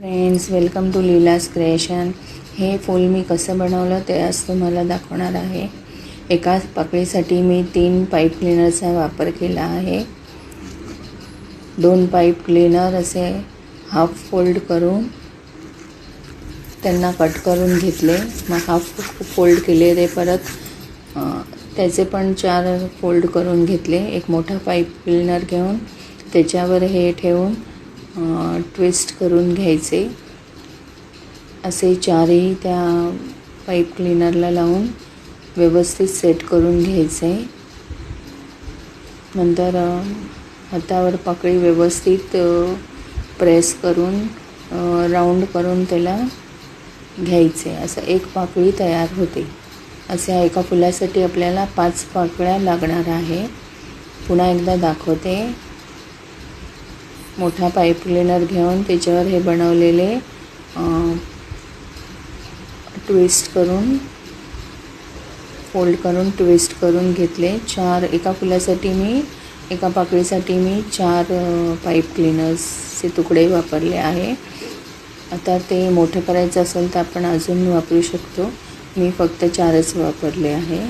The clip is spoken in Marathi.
Friends, welcome to Leela's creation. हे फूल मी कसं बनवलं ते आज तुम्हाला दाखवणार आहे। एका पाकळीसाठी मी 3 पाईप क्लीनरचा वापर केला आहे। 2 पाईप क्लीनर असे हाफ फोल्ड करून त्यांना कट करून घेतले। मग हाफ फोल्ड केले ते परत त्याचे पण 4 फोल्ड करून घेतले। एक मोठा पाईप क्लीनर घेऊन त्याच्यावर हे ठेवून ट्विस्ट करून घ्यायचे। असे 4ही त्या पाईप क्लीनरला लावून व्यवस्थित सेट करून घ्यायचे। नंतर हातावर पकडी व्यवस्थित प्रेस करून राऊंड करून त्याला घ्यायचे। असं एक पाकळी तयार होते। अशा एका फुलासाठी आपल्याला 5 पाकळ्या लागणार आहे। पुन्हा एकदा दाखवते। मोठा पाईप क्लीनर घेऊन त्याच्यावर हे बनवलेले ट्विस्ट करून फोल्ड करून ट्विस्ट करून घेतले। 4 एका फुलासाठी एका पाकळीसाठी मी 4 पाईप क्लीनर्सचे तुकडे वापरले आहे। आता ते मोठं करायचं असेल तर आपण अजून वापरू शकतो। मी फक्त 4च वापरले आहे।